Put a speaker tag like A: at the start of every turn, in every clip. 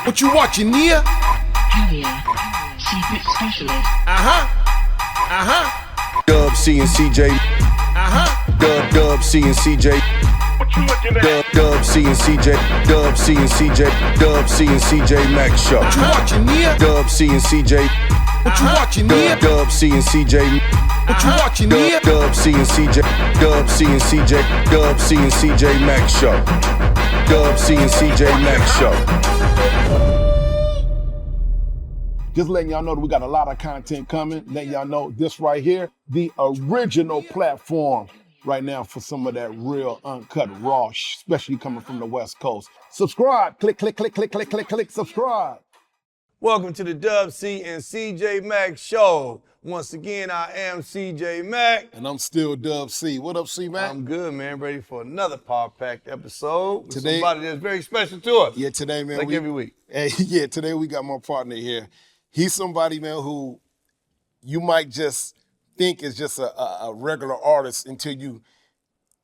A: What you watching, Nia?
B: Hell yeah. Secret specialist.
C: Dub C and CJ. Dub C and CJ. Dub C and CJ. Dub C and CJ. Dub C and CJ Max Show.
A: What you watching, Nia?
C: Dub C and CJ.
A: What you watching, Nia?
C: Dub C and CJ.
A: What you watching, Nia?
C: Dub C and CJ. Dub C and CJ. Dub C and CJ Max Show. Dub C and CJ Max Show.
D: Just letting y'all know that we got a lot of content coming. Letting y'all know this right here, the original platform right now for some of that real uncut raw, especially coming from the West Coast. Subscribe, click, subscribe.
E: Welcome to the Dub C and CJ Mac Show. Once again, I am CJ Mac.
D: And I'm still Dub C. What up, C, man?
E: I'm good, man. Ready for another power-packed episode with
D: Today-
E: somebody that's very special to us.
D: Yeah, today, man.
E: Like every week.
D: Hey, yeah, today we got my partner here. He's somebody, man, who you might just think is just a regular artist until you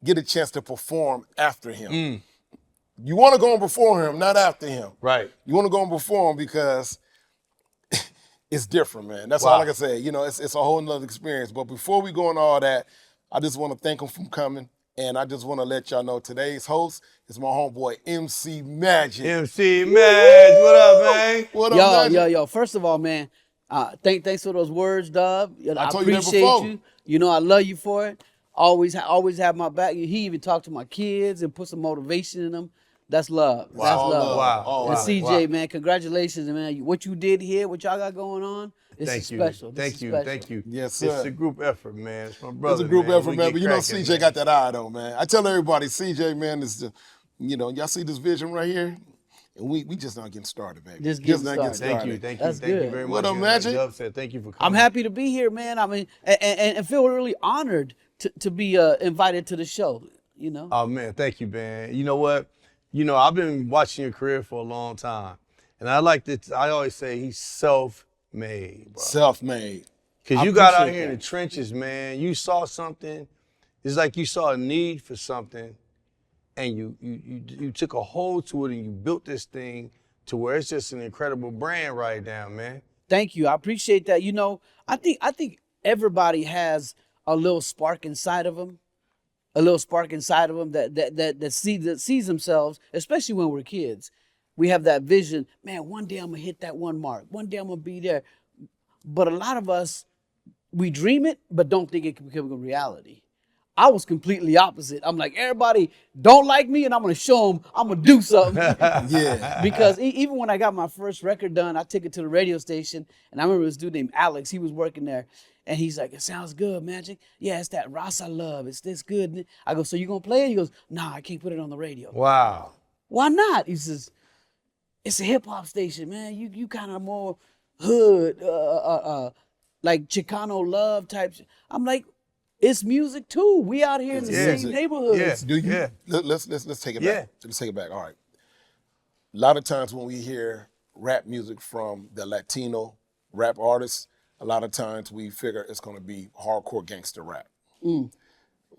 D: get a chance to perform after him. You want to go and perform him, not after him.
E: Right.
D: You want to go and perform because it's different, man. That's
E: Wow.
D: all I can say. You know, it's a whole nother experience. But before we go into all that, I just want to thank him for coming. And I just want to let y'all know today's host is my homeboy, MC Magic.
E: MC Mac, what up, man?
D: What up, Magic?
F: Yo. First of all, man, thanks for those words, Dub. I
D: told you that
F: appreciate
D: before.
F: you. You know, I love you for it. Always have my back. He even talked to my kids and put some motivation in them. That's love.
D: Wow.
F: That's
D: All
F: love.
D: love.
E: Wow.
D: All
F: And
D: love.
F: CJ, man, congratulations, man. What you did here, what y'all got going on, this
E: Thank
F: is
E: you.
F: special. This
E: Thank
F: is
E: you.
F: special.
E: Thank you.
D: Yes,
E: It's
D: sir.
E: a group effort, man. It's my brother.
D: It's a group effort,
E: We
D: man.
E: get
D: But you know,
E: cracking,
D: CJ
E: man.
D: got that eye, though, man. I tell everybody, CJ, man, is the, you know, y'all see this vision right here? And we just not getting started, baby.
F: Just getting
D: not
F: started.
E: Thank you.
F: That's
E: Thank you
F: good.
E: very much.
D: What up,
E: And like
D: Magic?
E: Dub said, thank you for coming.
F: I'm happy to be here, man. I mean, and feel really honored to be invited to the show, you know?
E: Oh, man, thank you, man. You know what? You know, I've been watching your career for a long time. And I always say he's self-made, bro.
D: Self-made.
E: Because
D: I
E: you got out
D: appreciate
E: here in
D: that.
E: the trenches, man. You saw something. It's like you saw a need for something, and you took a hold to it, and you built this thing to where it's just an incredible brand right now, man.
F: Thank you. I appreciate that. You know, I think everybody has a little spark inside of them. A little spark inside of them that sees themselves, especially when we're kids. We have that vision, man, one day I'm gonna hit that one mark. One day I'm gonna be there. But a lot of us, we dream it, but don't think it can become a reality. I was completely opposite. I'm like, everybody don't like me, and I'm gonna show them I'm gonna do something.
D: Yeah.
F: Because even when I got my first record done, I took it to the radio station, and I remember this dude named Alex. He was working there, and he's like, "It sounds good, Magic. Yeah, it's that Ross I love. It's this good." I go, "So you gonna play it?" He goes, "Nah, I can't put it on the radio."
E: Wow.
F: Why not? He says, "It's a hip hop station, man. You kind of more hood, like Chicano love type." I'm like, it's music too. We out here in the
E: Yeah.
F: same neighborhoods.
E: Yeah.
D: Do you?
E: Yeah.
D: Let's take it
E: Yeah.
D: back. Let's take it back. All right. A lot of times when we hear rap music from the Latino rap artists, a lot of times we figure it's going to be hardcore gangster rap.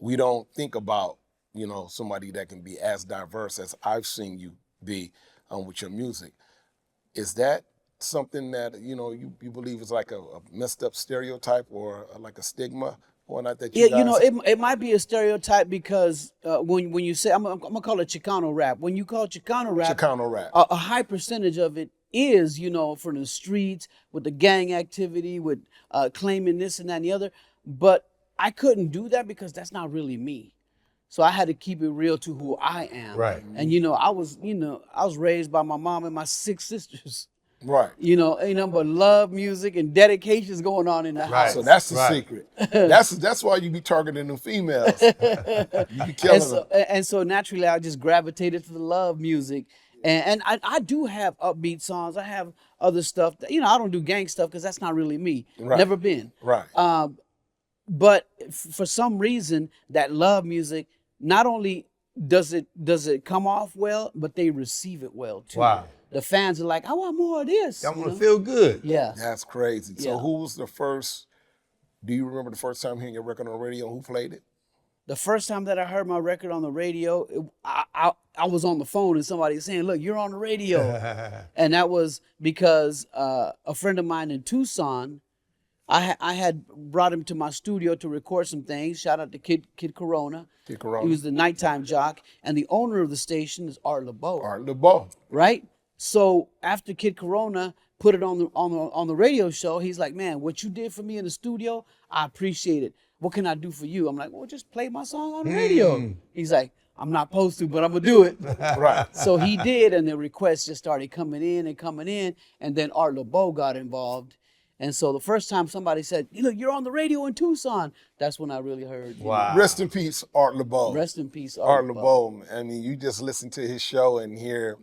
D: We don't think about, you know, somebody that can be as diverse as I've seen you be with your music. Is that something that, you know, you believe is like a messed up stereotype or like a stigma or not that you
F: Yeah, you know,
D: guys-
F: it might be a stereotype because when you say, I'm gonna call it Chicano rap. When you call Chicano rap,
D: Chicano rap.
F: a high percentage of it is, you know, from the streets with the gang activity, with claiming this and that and the other. But I couldn't do that because that's not really me. So I had to keep it real to who I am.
E: Right.
F: And you know, I was raised by my mom and my 6 sisters.
D: Right.
F: You know, ain't nothing but love, music, and dedications going on in the house.
D: So that's the
E: Right.
D: secret. That's why you be targeting the females. You be killing them.
F: And so naturally, I just gravitated to the love music. And I do have upbeat songs. I have other stuff that, you know, I don't do gang stuff because that's not really me.
D: Right.
F: Never been.
D: Right.
F: But for some reason, that love music, not only does it come off well, but they receive it well too.
E: Wow.
F: The fans are like, I want more of this.
E: I'm
F: you
E: gonna
F: know?
E: feel good.
F: Yeah.
D: That's crazy. So
F: Yeah.
D: who was the first, do you remember the first time hearing your record on the radio? Who played it?
F: The first time that I heard my record on the radio, I was on the phone and somebody was saying, "Look, you're on the radio," and that was because a friend of mine in Tucson, I had brought him to my studio to record some things. Shout out to Kid Corona.
D: Kid Corona.
F: He was the nighttime jock, and the owner of the station is Art LeBeau.
D: Art LeBeau.
F: Right? So after Kid Corona put it on the radio show, he's like, "Man, what you did for me in the studio, I appreciate it. What can I do for you?" I'm like, "Well, just play my song on the radio." He's like, "I'm not supposed to, but I'm gonna do it."
D: Right.
F: So he did, and the requests just started coming in, and then Art LeBeau got involved. And so the first time somebody said, "Look, you're on the radio in Tucson," that's when I really heard.
E: Wow.
D: Rest in peace, Art LeBeau.
F: Rest in peace,
D: Art LeBeau. I mean, you just listen to his show and hear,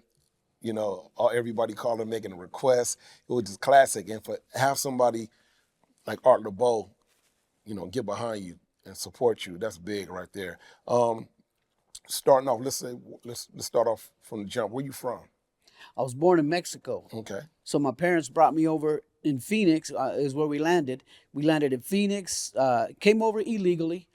D: everybody calling, making a request. It was just classic. And for have somebody like Art LeBeau, get behind you and support you, that's big right there. Starting off, let's start off from the jump. Where you from?
F: I was born in Mexico.
D: Okay.
F: So my parents brought me over in Phoenix, is where we landed. We landed in Phoenix, came over illegally,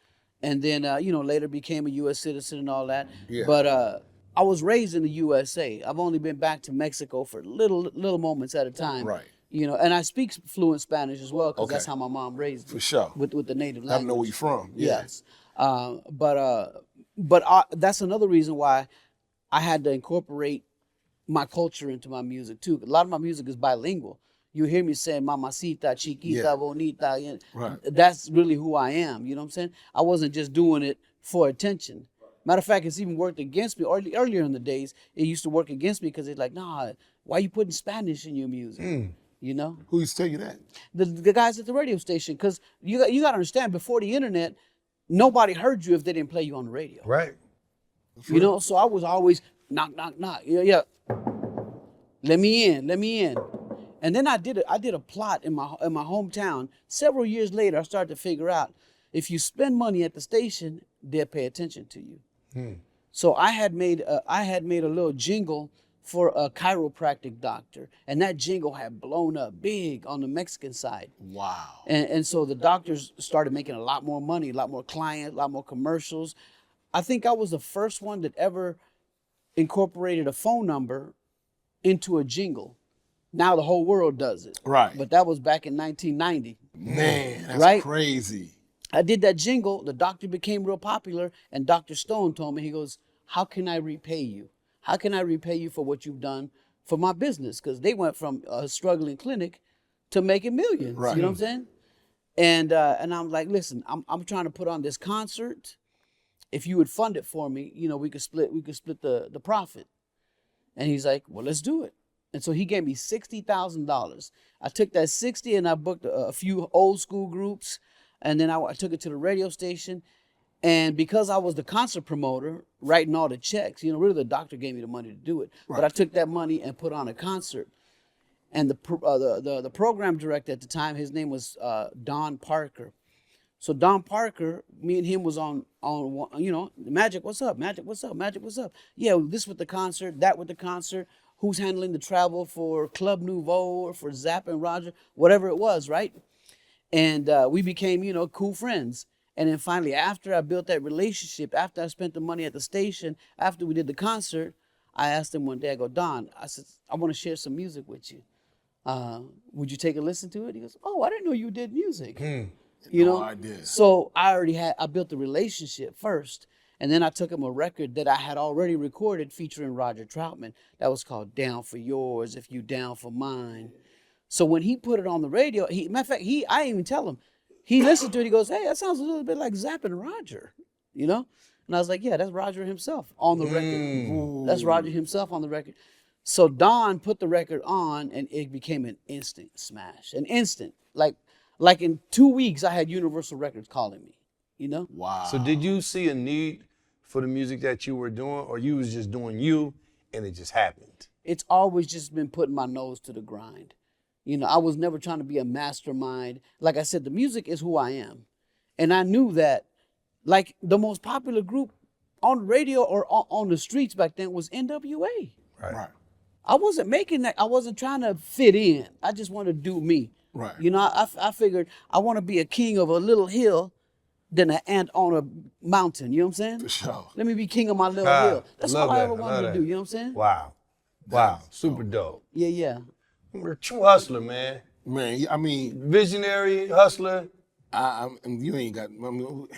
F: and then, later became a U.S. citizen and all that.
D: Yeah.
F: But I was raised in the USA. I've only been back to Mexico for little moments at a time.
D: Right.
F: And I speak fluent Spanish as well, because
D: Okay.
F: that's how my mom raised me.
D: For sure.
F: With the native
D: I know
F: language.
D: where you're from. Yeah.
F: Yes. But that's another reason why I had to incorporate my culture into my music too. A lot of my music is bilingual. You hear me saying mamacita, chiquita,
D: Yeah.
F: bonita.
D: Right.
F: That's really who I am. You know what I'm saying? I wasn't just doing it for attention. Matter of fact, it's even worked against me. Earlier in the days, it used to work against me because it's like, nah, why you putting Spanish in your music? You know?
D: Who used to tell you that?
F: The guys at the radio station. Because you got to understand, before the internet, nobody heard you if they didn't play you on the radio.
E: Right.
F: So I was always knock, knock, knock. Yeah. Let me in. And then I did a plot in my hometown. Several years later, I started to figure out if you spend money at the station, they'll pay attention to you. So I had made a little jingle for a chiropractic doctor, and that jingle had blown up big on the Mexican side.
D: Wow.
F: And so the doctors started making a lot more money, a lot more clients, a lot more commercials. I think I was the first one that ever incorporated a phone number into a jingle. Now the whole world does it.
D: Right.
F: But that was back in 1990.
D: Man, that's
F: Right?
D: crazy.
F: I did that jingle. The doctor became real popular, and Dr. Stone told me, he goes, "How can I repay you? How can I repay you for what you've done for my business?" Because they went from a struggling clinic to making millions.
D: Right.
F: You know what I'm saying? And I'm like, "Listen, I'm trying to put on this concert. If you would fund it for me, we could split the profit." And he's like, "Well, let's do it." And so he gave me $60,000. I took that 60 and I booked a few old school groups, and then I took it to the radio station. And because I was the concert promoter, writing all the checks, really the doctor gave me the money to do it.
D: Right.
F: But I took that money and put on a concert. And the program director at the time, his name was Don Parker. So Don Parker, me and him was on Magic, what's up? Magic, what's up? Magic, what's up? Yeah, this with the concert, that with the concert. Who's handling the travel for Club Nouveau or for Zapp and Roger, whatever it was, right? And we became, cool friends. And then finally, after I built that relationship, after I spent the money at the station, after we did the concert, I asked him one day, I go, "Don," I said, "I want to share some music with you. Would you take a listen to it?" He goes, "Oh, I didn't know you did music."
D: No idea.
F: So I built the relationship first. And then I took him a record that I had already recorded featuring Roger Troutman. That was called "Down for Yours, If You Down for Mine." So when he put it on the radio, matter of fact, I didn't even tell him. He listened to it, he goes, "Hey, that sounds a little bit like Zapp and Roger, And I was like, "Yeah, that's Roger himself on the record. That's Roger himself on the record." So Don put the record on, and it became an instant smash. An instant. Like in 2 weeks, I had Universal Records calling me,
D: Wow.
E: So did you see a need for the music that you were doing, or you was just doing you and it just happened?
F: It's always just been putting my nose to the grind. I was never trying to be a mastermind. Like I said, the music is who I am. And I knew that, like, the most popular group on the radio or on the streets back then was NWA.
D: Right.
F: I wasn't making that. I wasn't trying to fit in. I just wanted to do me.
D: Right.
F: I figured I want to be a king of a little hill than an ant on a mountain. You know what I'm saying?
D: For sure.
F: Let me be king of my little
E: Ah,
F: hill. That's
E: love
F: all I
E: that,
F: ever
E: I
F: wanted
E: love
F: to
E: that.
F: do. You know what I'm saying?
E: Wow. Super dope.
F: Yeah, yeah.
E: You're a true hustler, man.
D: Man, I mean,
E: Visionary, hustler.
D: you ain't got. I mean,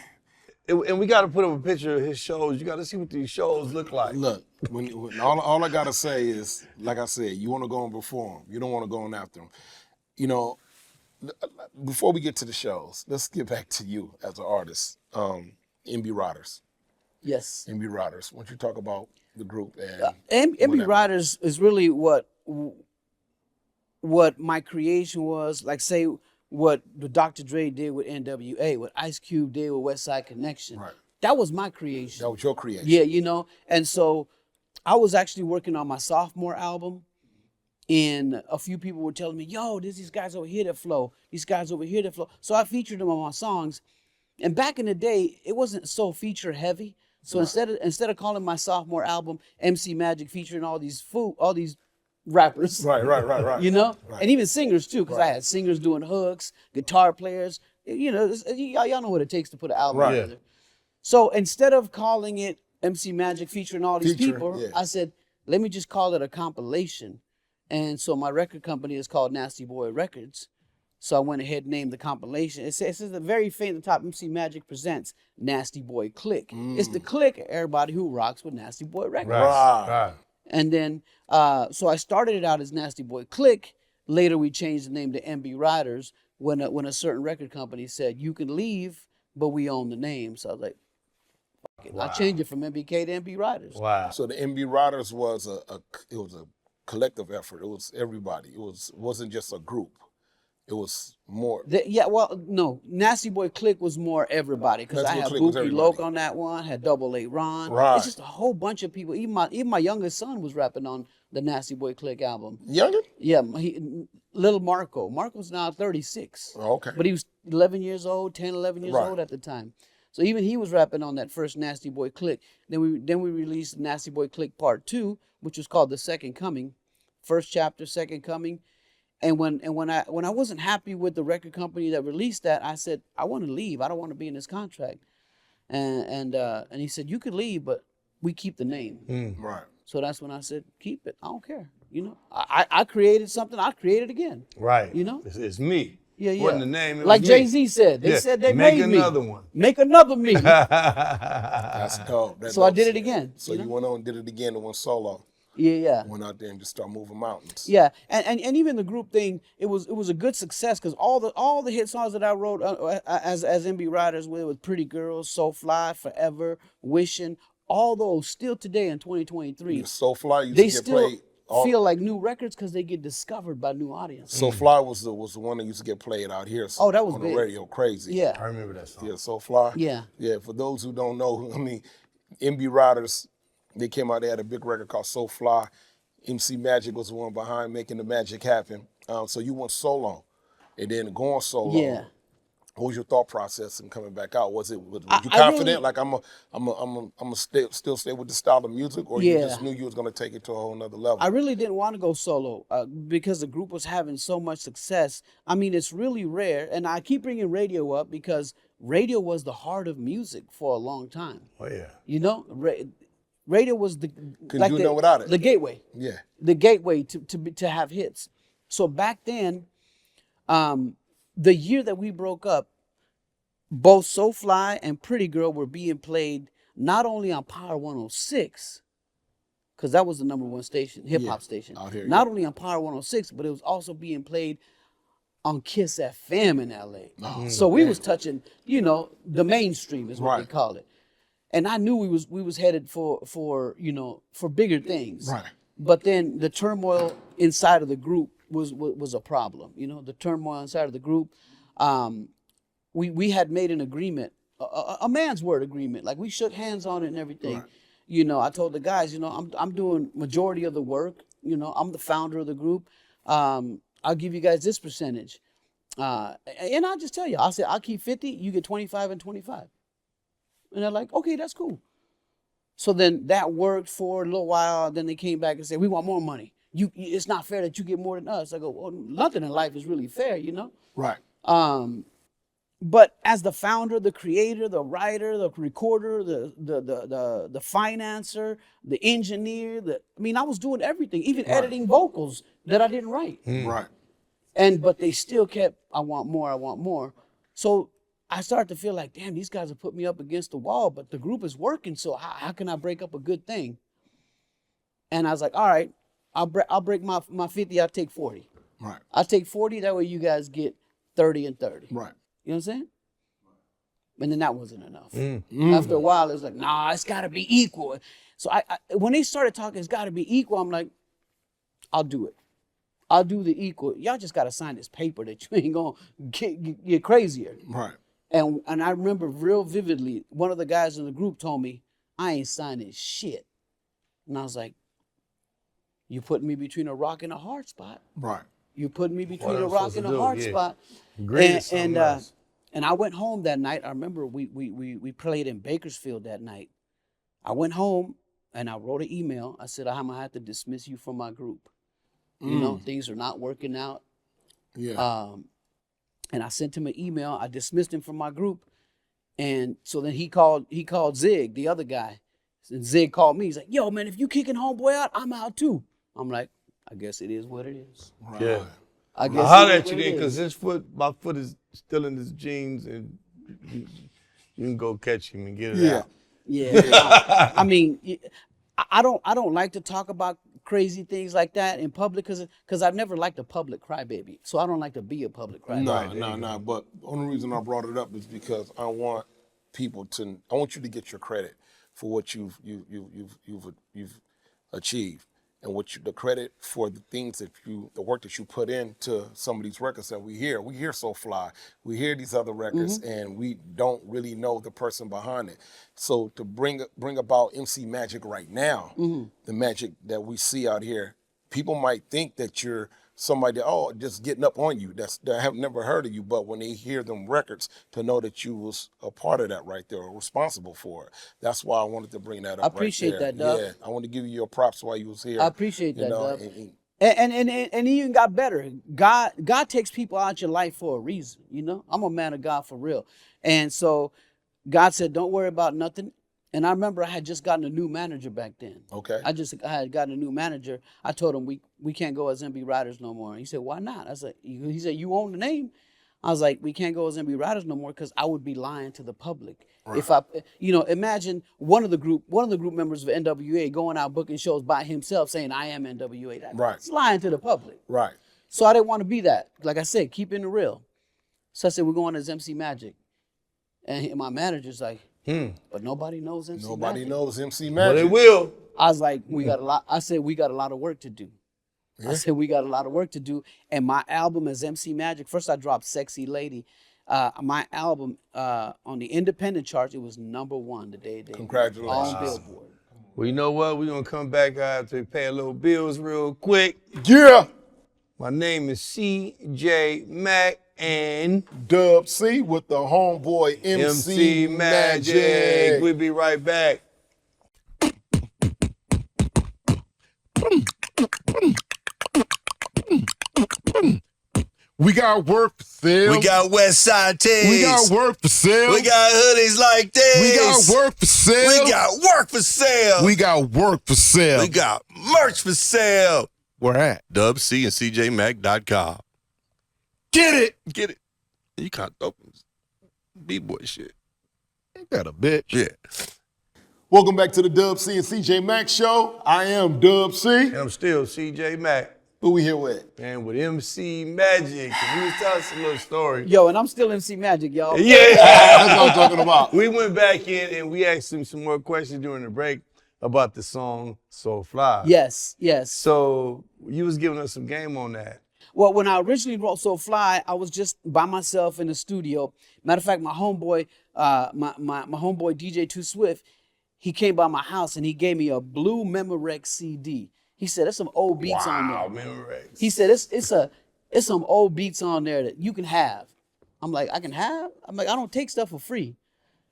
E: And we got to put up a picture of his shows. You got to see what these shows look like.
D: look, when all I gotta say is, like I said, you want to go and perform. You don't want to go and after them. You know, before we get to the shows, let's get back to you as an artist. MB Riders.
F: Yes.
D: MB Riders. Why don't you talk about the group and
F: MB
D: whatever.
F: Riders is really what my creation was. Like, say what the Dr. Dre did with NWA, what Ice Cube did with West Side Connection.
D: Right.
F: That was my creation.
D: That was your creation.
F: Yeah, you know. And so I was actually working on my sophomore album, and a few people were telling me, yo, there's these guys over here that flow. These guys over here that flow. So I featured them on my songs. And back in the day, it wasn't so feature heavy. So instead of calling my sophomore album MC Magic featuring all these rappers.
D: Right.
F: You know?
D: Right.
F: And even singers too, because I had singers doing hooks, guitar players. You know, y'all know what it takes to put an album
D: Right.
F: together. So instead of calling it MC Magic featuring all these people,
D: yeah.
F: I said, let me just call it a compilation. And so my record company is called Nasty Boy Records. So I went ahead and named the compilation. It says the very faint at the top, MC Magic presents Nasty Boy Click. It's the click of everybody who rocks with Nasty Boy Records.
E: Right.
F: And then, so I started it out as Nasty Boy Click. Later, we changed the name to MB Riders when a certain record company said, you can leave, but we own the name. So I was like, fuck it. I changed it from MBK to MB Riders.
E: Wow.
D: So the MB Riders was a collective effort. It was everybody. It wasn't just a group. It was more.
F: No. Nasty Boy Click was more everybody, because I
D: Nasty Boy
F: had
D: Click was
F: Bookie
D: everybody.
F: Loke on that one, had Double A Ron.
D: Right.
F: It's just a whole bunch of people. Even my youngest son was rapping on the Nasty Boy Click album.
D: Younger?
F: Yeah, little Marco. Marco's now 36.
D: Oh, okay.
F: But he was 11 years old, 10, 11 years
D: Right.
F: old at the time. So even he was rapping on that first Nasty Boy Click. Then we released Nasty Boy Click Part 2, which was called The Second Coming. First chapter, Second Coming. And when I wasn't happy with the record company that released that, I said, I want to leave. I don't want to be in this contract. And he said, you could leave, but we keep the name.
D: Right.
F: So that's when I said, keep it. I don't care. You know, I created something. I create it again.
E: Right.
F: You know?
E: It's me.
F: Yeah.
E: Wasn't the name. It
F: Like
E: was me.
F: Jay-Z said. They
E: Yeah.
F: said they
E: Make
F: made me.
E: another one.
F: Make another me.
D: That's dope.
F: So I did it again.
D: So you went on and did it again and went solo.
F: Yeah.
D: Went out there and just started moving mountains.
F: Yeah, and even the group thing, it was a good success, because all the hit songs that I wrote as MB Riders with Pretty Girls, So Fly, Forever, Wishing, all those still today in 2023,
D: You So Fly used
F: they
D: to get
F: still
D: played.
F: feel like new records because they get discovered by new audience.
D: So Fly was the one that used to get played out here.
F: Oh, that was
D: on
F: big.
D: the radio, crazy.
F: Yeah,
E: I remember that song.
D: Yeah, So Fly.
F: Yeah.
D: Yeah, for those who don't know, I mean, MB Riders, they came out, they had a big record called So Fly. MC Magic was the one behind making the magic happen. So you went solo. And then going solo.
F: Yeah.
D: What was your thought process in coming back out? Was you
F: I
D: confident?
F: really-
D: Like I'm a still stay with the style of music, or you just knew you was gonna take it to a whole nother level?
F: I really didn't want to go solo because the group was having so much success. I mean, it's really rare, and I keep bringing radio up because radio was the heart of music for a long time.
E: Oh yeah.
F: You know, radio was the
D: Couldn't do nothing without it.
F: The gateway.
D: Yeah.
F: The gateway to have hits. So back then, the year that we broke up, both So Fly and Pretty Girl were being played not only on Power 106, because that was the #1 station, hip hop station.
D: out here,
F: Not only on Power 106, but it was also being played on Kiss FM in LA. So we was touching, the mainstream is what they
D: Right.
F: call it. And I knew we was headed for bigger things.
D: Right.
F: But then the turmoil inside of the group was a problem. The turmoil inside of the group. We had made an agreement, a man's word agreement. Like, we shook hands on it and everything.
D: Right.
F: I told the guys, I'm doing majority of the work. I'm the founder of the group. I'll give you guys this percentage. And I'll just tell you, I'll say, I'll keep 50, you get 25 and 25. And they're like, okay, that's cool. So then that worked for a little while. Then they came back and said, we want more money. It's not fair that you get more than us. I go, well, nothing in life is really fair,
D: Right.
F: But as the founder, the creator, the writer, the recorder, the financer, the engineer, I was doing everything, even editing vocals that I didn't write.
D: Right.
F: But they still kept, I want more, I want more. So I started to feel like, damn, these guys have put me up against the wall, but the group is working, so how can I break up a good thing? And I was like, all right, I'll break my 50, I'll take 40.
D: Right.
F: I'll take 40, that way you guys get 30 and 30.
D: Right.
F: You know what I'm saying? And then that wasn't enough. After a while, it was like, nah, it's got to be equal. So I when they started talking, it's got to be equal, I'm like, I'll do it. I'll do the equal. Y'all just got to sign this paper that you ain't going to get crazier.
D: Right.
F: And I remember real vividly, one of the guys in the group told me, I ain't signing shit. And I was like, you putting me between a rock and a hard spot.
D: Right.
F: You putting me between
E: What
F: a
E: I'm
F: rock
E: supposed
F: and
E: to
F: a
E: do,
F: hard
E: yeah.
F: spot.
E: Great.
F: And I went home that night. I remember we played in Bakersfield that night. I went home and I wrote an email. I said, I'm gonna have to dismiss you from my group. You know, things are not working out.
D: Yeah.
F: And I sent him an email. I dismissed him from my group. And so then he called Zig, the other guy. And Zig called me. He's like, yo, man, if you kicking homeboy out, I'm out too. I'm like, I guess it is what it is.
D: Right.
E: Yeah.
F: I
E: I'll
F: guess
E: holler
F: it
E: at
F: is
E: you
F: what
E: then,
F: it
E: because
F: is.
E: my foot is still in his jeans, and you can go catch him and get it
D: Yeah.
E: out.
F: Yeah. I mean, I don't like to talk about crazy things like that in public because I've never liked a public crybaby. So I don't like to be a public crybaby.
D: No. But the only reason I brought it up is because I want you to get your credit for what you've achieved, and the credit for the things the work that you put into some of these records that we hear. We hear So Fly, we hear these other records, and we don't really know the person behind it. So to bring about MC Magic right now, the magic that we see out here, people might think that you're somebody that, just getting up on you, that have never heard of you, but when they hear them records, to know that you was a part of that right there, or responsible for it. That's why I wanted to bring that up.
F: I appreciate
D: right there.
F: that, Dub.
D: Yeah, I want to give you your props while you was here.
F: I appreciate that, Dub.
D: And
F: And it even got better. God takes people out your life for a reason, you know? I'm a man of God for real. And so God said, don't worry about nothing. And I remember I had just gotten a new manager back then.
D: Okay.
F: I had gotten a new manager. I told him we can't go as MB Riders no more. He said, why not? He said, you own the name. I was like, we can't go as MB Riders no more because I would be lying to the public. Right. If imagine one of the group members of NWA going out booking shows by himself saying, I am NWA. It's lying to the public.
D: Right.
F: So I didn't want to be that. Like I said, keep it real. So I said, we're going as MC Magic. And my manager's like, but nobody knows MC Magic.
D: Nobody knows MC Magic.
E: But it will.
F: I was like, we got a lot. I said, we got a lot of work to do. Yeah. I said, we got a lot of work to do. And my album as MC Magic, first I dropped Sexy Lady. My album on the independent charts, it was #1 the day they
D: Congratulations.
F: on Billboard.
E: Well, you know what? We're going to come back after pay a little bills real quick.
D: Yeah.
E: My name is CJ Mac and
D: Dub C with the homeboy MC Magic.
E: We'll be right back.
A: We got work for sale.
G: We got West Side tees.
A: We got work for sale.
G: We got hoodies like this.
A: We got work for sale.
G: We got work for sale.
A: We got work for sale.
G: We got merch for sale.
A: Where at?
G: DubC and CJMac.com.
A: Get it.
G: Get it. You can't open B-boy shit.
A: Ain't that a bitch?
G: Yeah.
D: Welcome back to the Dub C and CJ Mac show. I am Dub C.
E: And I'm still CJ Mac.
D: Who we here with?
E: And with MC Magic. He was telling us a little story.
F: Yo, and I'm still MC Magic, y'all.
E: Yeah.
D: That's what I'm talking about.
E: We went back in and we asked him some more questions during the break about the song So Fly.
F: Yes.
E: So you was giving us some game on that.
F: Well, when I originally wrote So Fly, I was just by myself in the studio. Matter of fact, my homeboy, my homeboy DJ 215, he came by my house and he gave me a blue Memorex CD. He said, there's some old beats on there.
E: Memorex.
F: He said, it's some old beats on there that you can have. I'm like, I can have? I'm like, I don't take stuff for free.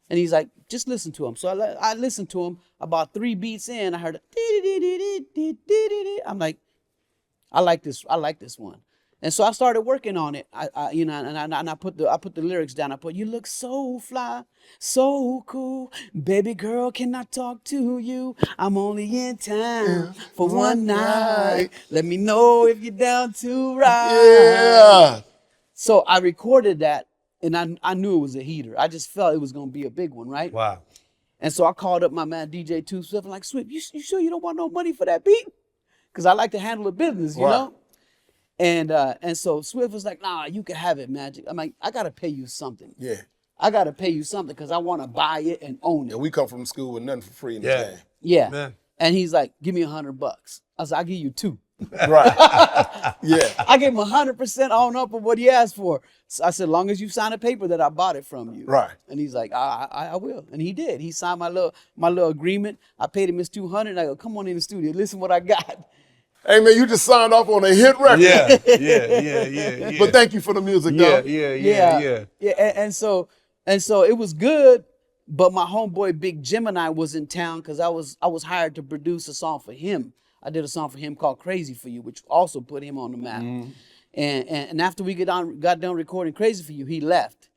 F: And he's like, just listen to him. So I listened to him. About 3 beats in, I heard, I'm like, I like this one. And so I started working on it. You know, and I put the lyrics down. I put, you look so fly, so cool, baby girl, can I talk to you? I'm only in town for one night. Let me know if you're down to ride.
D: Yeah.
F: So I recorded that, and I knew it was a heater. I just felt it was gonna be a big one, right?
E: Wow.
F: And so I called up my man DJ.215. I'm like, Swift, you sure you don't want no money for that beat? Because I like to handle the business, you know. And so Swift was like, nah, you can have it, Magic. I'm like, I gotta pay you something.
D: Yeah.
F: I gotta pay you something because I want to buy it and own it.
D: And we come from school with nothing for free in this game.
F: Yeah.
E: Man.
F: And he's like, give me $100. I said, I'll give you 2.
D: Right. Yeah.
F: I gave him 100% on up of what he asked for. So I said, long as you sign a paper that I bought it from you.
D: Right.
F: And he's like, I will. And he did. He signed my little agreement. I paid him his $200. I go, come on in the studio, listen what I got.
D: Hey man, you just signed off on a hit record.
E: Yeah.
D: But thank you for the music, though.
E: Yeah.
F: And so it was good. But my homeboy Big Gemini was in town because I was hired to produce a song for him. I did a song for him called Crazy For You, which also put him on the map. And after we got done recording Crazy For You, he left.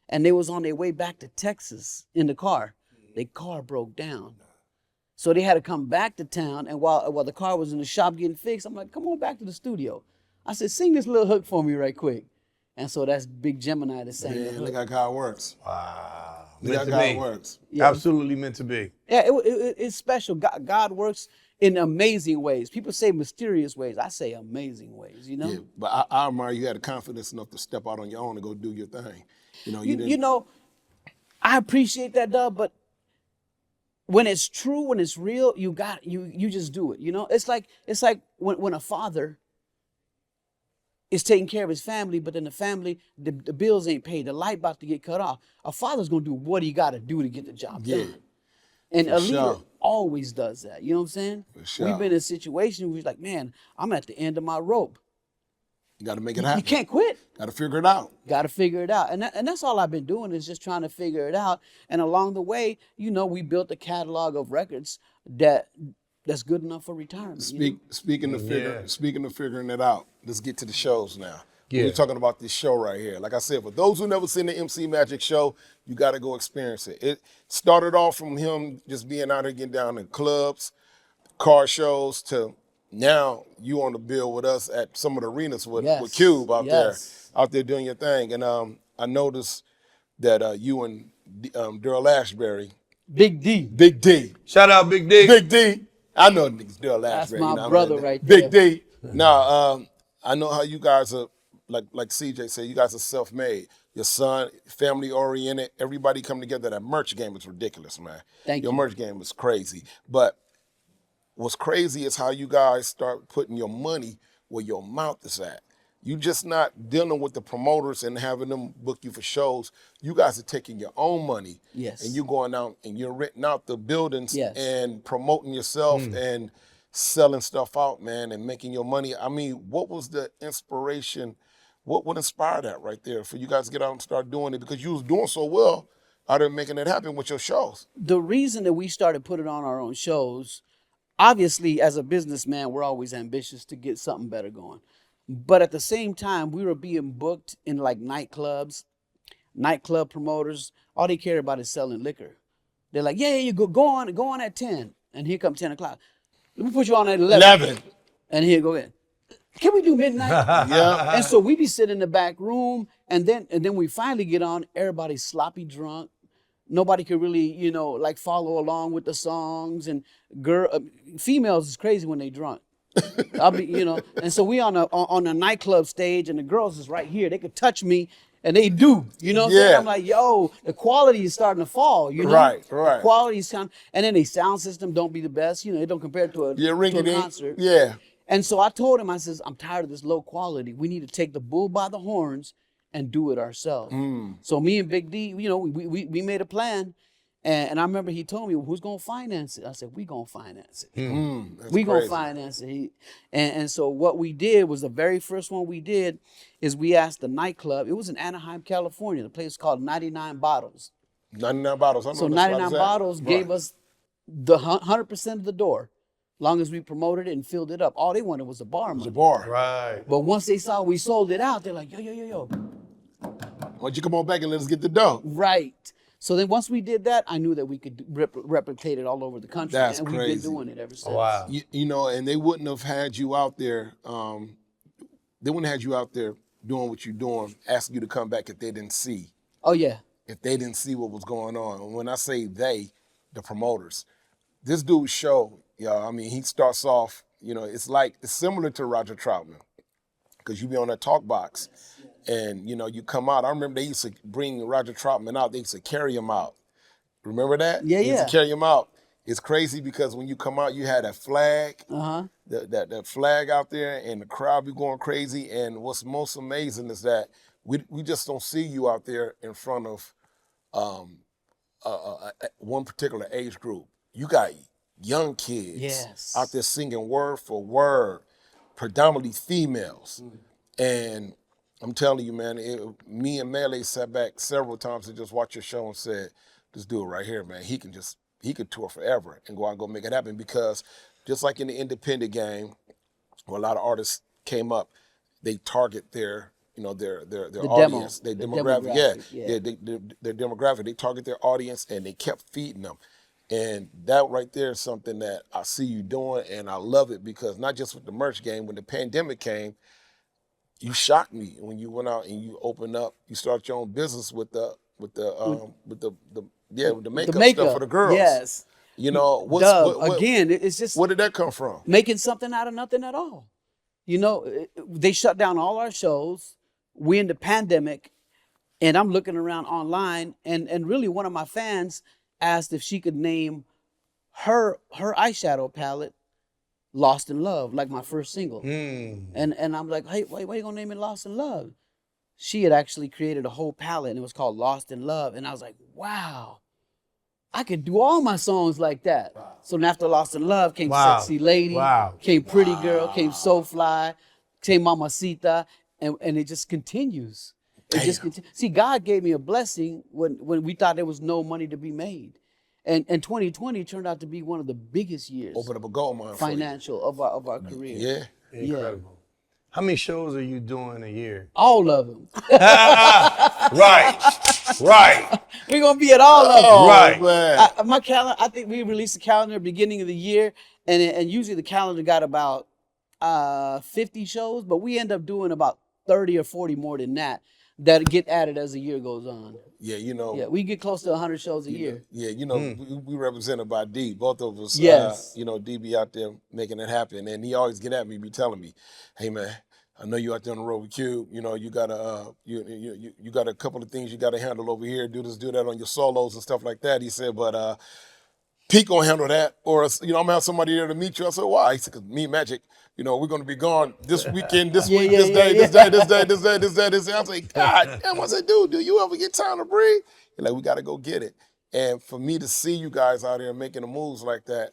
F: And they was on their way back to Texas in the car. Their car broke down. So they had to come back to town. And while the car was in the shop getting fixed, I'm like, come on back to the studio. I said, sing this little hook for me right quick. And so that's Big Gemini that sang the hook.
D: Look at how it works.
E: Wow.
D: Look
E: Meant
D: at
E: to
D: how
E: be.
D: it works.
F: Yeah.
E: Absolutely meant to be.
F: Yeah, it's special. God works in amazing ways. People say mysterious ways. I say amazing ways, you know?
D: Yeah, but I admire you had the confidence enough to step out on your own and go do your thing. You know, you didn't.
F: You know, I appreciate that, Dub, but when it's true, when it's real, you just do it, you know? It's like when a father is taking care of his family, but then the family, the bills ain't paid, the light about to get cut off. A father's gonna do what he gotta do to get the job done. And a leader always does that. You know what I'm saying?
D: For sure.
F: We've been in a situation where he's like, man, I'm at the end of my rope.
D: You got to make it happen.
F: You can't quit.
D: Got to figure it out.
F: Got to figure it out. And that's all I've been doing is just trying to figure it out. And along the way, you know, we built a catalog of records that's good enough for retirement.
D: Speaking of figuring it out, let's get to the shows now.
E: Yeah.
D: We're talking about this show right here. Like I said, for those who never seen the MC Magic show, you got to go experience it. It started off from him just being out here getting down in clubs, car shows, to now you on the bill with us at some of the arenas with Cube out there doing your thing. And I noticed that you and Daryl Ashbury,
F: Big D.
E: Shout out Big D.
D: Big D. I know niggas Daryl
F: That's
D: Ashbury.
F: my
D: you know,
F: brother right there.
D: Big D. Now, I know how you guys are, like CJ said, you guys are self-made. Your son, family-oriented. Everybody come together. That merch game is ridiculous, man.
F: Thank you.
D: Your merch game is crazy. But what's crazy is how you guys start putting your money where your mouth is at. You just not dealing with the promoters and having them book you for shows. You guys are taking your own money.
F: Yes.
D: And you're going out and you're renting out the buildings
F: Yes.
D: and promoting yourself and selling stuff out, man, and making your money. I mean, what was the inspiration? What inspired that right there for you guys to get out and start doing it? Because you was doing so well out there making it happen with your shows.
F: The reason that we started putting on our own shows, obviously, as a businessman, we're always ambitious to get something better going. But at the same time, we were being booked in like nightclubs, nightclub promoters. All they care about is selling liquor. They're like, yeah, you go on at 10. And here comes 10 o'clock. Let me put you on at 11. And here, go ahead. Can we do midnight?
D: Yeah.
F: And so we be sitting in the back room, and then we finally get on. Everybody's sloppy drunk. Nobody could really, you know, like follow along with the songs. And females is crazy when they drunk. I'll be, you know. And so we on a nightclub stage, and the girls is right here. They could touch me, and they do. You know what I'm saying? I'm like, yo, the quality is starting to fall. You know,
D: Right.
F: The quality is and then the sound system don't be the best. You know, it don't compare to a concert.
D: Yeah.
F: And so I told him, I says, I'm tired of this low quality. We need to take the bull by the horns and do it ourselves. So me and Big D, you know, we made a plan. And I remember he told me, well, who's going to finance it? I said, we going to finance it. We going to finance it. And so what we did was the very first one we did is we asked the nightclub. It was in Anaheim, California. The place called 99 Bottles.
D: 99 bottles. I know
F: So
D: that's
F: 99
D: what it's at.
F: Bottles gave us the 100% of the door. Long as we promoted it and filled it up, all they wanted was the bar
D: It was
F: money.
D: a bar.
E: Right.
F: But once they saw we sold it out, they're like, yo.
D: Why don't you come on back and let us get the dough?
F: Right. So then once we did that, I knew that we could replicate it all over the country.
D: That's
F: and
D: crazy.
F: we've been doing it ever since.
E: Wow.
D: You know, and they wouldn't have had you out there. They wouldn't have had you out there doing what you're doing, asking you to come back if they didn't see.
F: Oh, yeah.
D: If they didn't see what was going on. And when I say they, the promoters, this dude's show, I mean, he starts off, it's similar to Roger Troutman, because you be on that talk box and, you come out. I remember they used to bring Roger Troutman out. They used to carry him out. Remember that?
F: Yeah,
D: They used
F: yeah.
D: to carry him out. It's crazy because when you come out, you had that flag, that flag out there, and the crowd be going crazy. And what's most amazing is that we just don't see you out there in front of one particular age group. You got young kids
F: Yes.
D: out there singing word for word, predominantly females. And I'm telling you, man, me and Melee sat back several times to just watch your show and said, this dude right here, man, he could tour forever and go out and go make it happen. Because just like in the independent game, where a lot of artists came up, they target their audience, their demographic. Their demographic. They target their audience and they kept feeding them. And that right there is something that I see you doing, and I love it, because not just with the merch game, when the pandemic came, you shocked me when you went out and you opened up, you started your own business with the makeup stuff for the girls.
F: Yes.
D: Again,
F: it's just
D: where did that come from?
F: making something out of nothing at all. They shut down all our shows. We in the pandemic, and I'm looking around online, and really one of my fans asked if she could name her eyeshadow palette Lost in Love, like my first single. And I'm like, hey, why you gonna name it Lost in Love? She had actually created a whole palette, and it was called Lost in Love. And I was like, wow, I could do all my songs like that. Wow. So then after Lost in Love came Sexy Lady, came Pretty Girl, came So Fly, came Mamacita, and it just continues. See, God gave me a blessing when we thought there was no money to be made. And 2020 turned out to be one of the biggest years.
D: Open up a gold mine
F: financial of our career.
D: Yeah.
E: Incredible. How many shows are you doing a year?
F: All of them.
E: Right.
F: We're gonna be at all of them.
E: Right.
D: Man.
F: My calendar, I think we released a calendar beginning of the year, and usually the calendar got about 50 shows, but we end up doing about 30 or 40 more than that get added as the year goes on.
D: Yeah,
F: we get close to 100 shows a year.
D: We represented by D. Both of us,
F: Yes.
D: D be out there making it happen. And he always get at me, be telling me, hey man, I know you out there on the road with Cube. You gotta you got a couple of things you gotta handle over here, do this, do that on your solos and stuff like that. He said, but Pete gonna handle that, or I'm gonna have somebody there to meet you. I said, why? He said, because me and Magic, we're gonna be gone this weekend, this week, this day. I was like, God damn! I said, dude, do you ever get time to breathe? He's like, we gotta go get it. And for me to see you guys out here making the moves like that,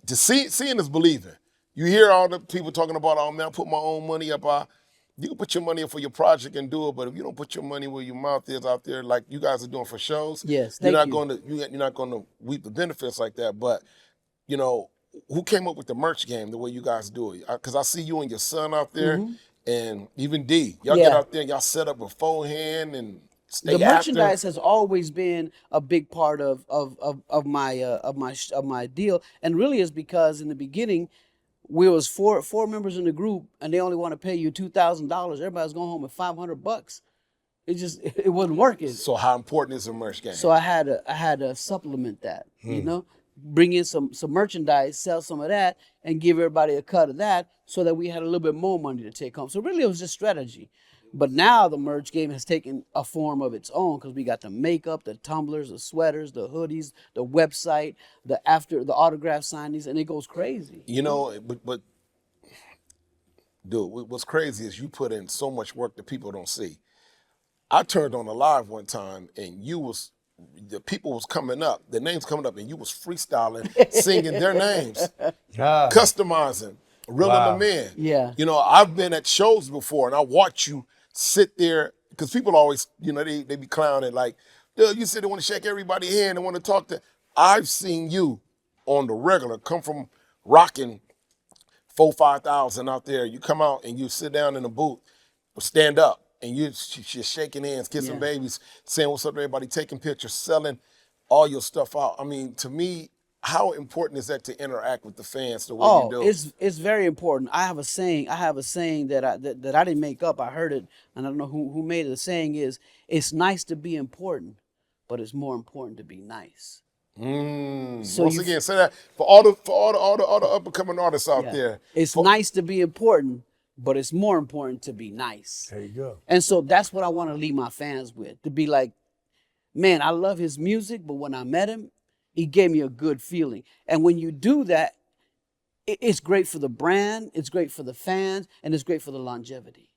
D: seeing is believing. You hear all the people talking about, oh man, I put my own money up. You can put your money up for your project and do it, but if you don't put your money where your mouth is out there, like you guys are doing for shows,
F: Yes,
D: you're not
F: thank you.
D: going to reap the benefits like that. But who came up with the merch game the way you guys do it? Because I see you and your son out there, and even D. Y'all get out there and y'all set up beforehand and stay
F: The
D: after.
F: merchandise has always been a big part of my deal, and really is because in the beginning we was four members in the group, and they only want to pay you $2,000. Everybody's going home with $500. It wasn't working.
D: So how important is the merch game?
F: So I had to supplement that, bring in some merchandise, sell some of that, and give everybody a cut of that, so that we had a little bit more money to take home. So really, it was just strategy. But now the merch game has taken a form of its own, because we got the makeup, the tumblers, the sweaters, the hoodies, the website, the autograph signings, and it goes crazy.
D: But dude, what's crazy is you put in so much work that people don't see. I turned on a live one time, and the people was coming up, the names coming up, and you was freestyling, singing their names, customizing, reeling them in.
F: Yeah.
D: I've been at shows before, and I watch you sit there, because people always, they be clowning like, dude, you said they want to shake everybody's hand and want to talk to. I've seen you on the regular come from rocking 4,000-5,000 out there. You come out and you sit down in the booth, or stand up, and you're shaking hands, kissing babies, saying what's up to everybody, taking pictures, selling all your stuff out. I mean, to me, how important is that to interact with the fans the way you do?
F: It's very important. I have a saying that I didn't make up. I heard it, and I don't know who made it. The saying is, it's nice to be important, but it's more important to be nice. So
D: Once again, say that for all the up and coming artists out there.
F: It's nice to be important, but it's more important to be nice.
E: There you go.
F: And so that's what I want to leave my fans with, to be like, man, I love his music, but when I met him, he gave me a good feeling. And when you do that, it's great for the brand, it's great for the fans, and it's great for the longevity.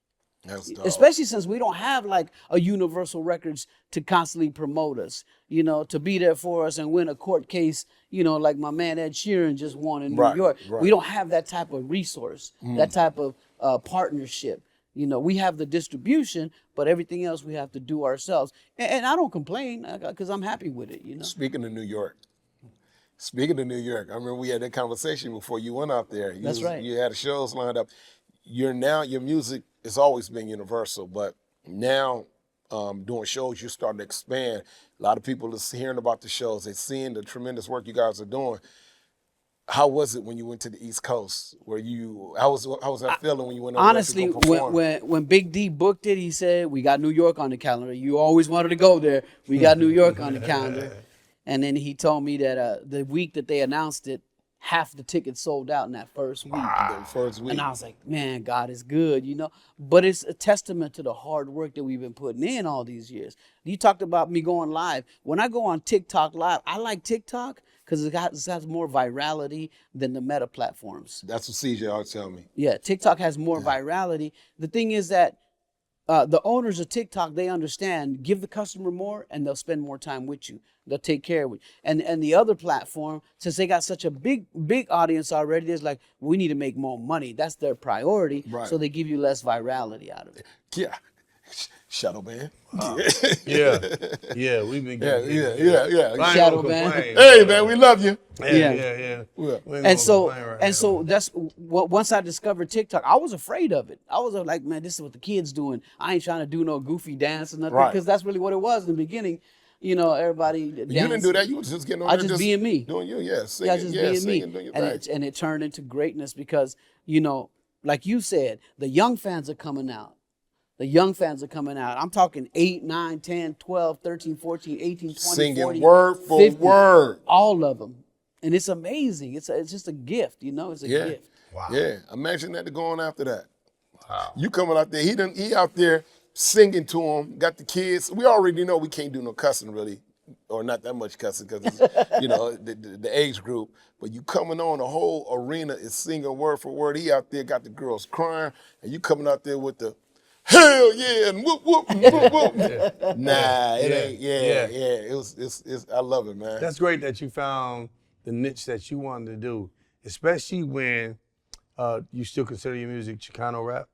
D: That's dope.
F: Especially since we don't have like a Universal Records to constantly promote us, to be there for us and win a court case, like my man Ed Sheeran just won in New York.
D: Right.
F: We don't have that type of resource, that type of partnership. We have the distribution, but everything else we have to do ourselves. And I don't complain because I'm happy with it,
D: Speaking of New York, I remember we had that conversation before you went out there.
F: That's right.
D: You had shows lined up. Your music has always been universal, but now doing shows, you're starting to expand. A lot of people are hearing about the shows. They're seeing the tremendous work you guys are doing. How was it when you went to the East Coast? How was that feeling when you went over
F: honestly,
D: there to go perform?
F: when Big D booked it, he said, we got New York on the calendar. You always wanted to go there. We got New York on the calendar. And then he told me that the week that they announced it, half the tickets sold out in that first week. And I was like, man, God is good, But it's a testament to the hard work that we've been putting in all these years. You talked about me going live. When I go on TikTok live, I like TikTok because it has more virality than the Meta platforms.
D: That's what CJ always tell me.
F: Yeah, TikTok has more virality. The thing is that the owners of TikTok, they understand, give the customer more and they'll spend more time with you. They'll take care of you. And the other platform, since they got such a big audience already, it's like, we need to make more money. That's their priority.
D: Right.
F: So they give you less virality out of it.
D: Yeah. Shadow Man.
E: Yeah, we've been getting
D: Yeah.
F: Shadow Man.
D: Hey, man, we love you.
E: Yeah.
F: And so that's once I discovered TikTok, I was afraid of it. I was like, man, this is what the kids doing. I ain't trying to do no goofy dance or nothing, because that's really what it was in the beginning. Everybody danced.
D: You didn't do that. You was just getting on
F: I
D: there
F: just being me.
D: Doing you, singing,
F: being
D: singing,
F: me.
D: doing your
F: And
D: thing.
F: it turned into greatness because, like you said, the young fans are coming out. I'm talking 8, 9, 10, 12, 13, 14, 18, 20,
D: Singing
F: 40,
D: word for
F: 50,
D: word.
F: all of them. And it's amazing. It's just a gift, It's a gift.
E: Wow.
D: Yeah, imagine that going after that. Wow. You coming out there, he out there singing to him, got the kids. We already know we can't do no cussing really, or not that much cussing because it's, the age group. But you coming on, the whole arena is singing word for word. He out there got the girls crying, and you coming out there with the hell yeah and whoop whoop and whoop whoop. Nah, it ain't. It's I love it, man.
E: That's great that you found the niche that you wanted to do, especially when you still consider your music Chicano rap.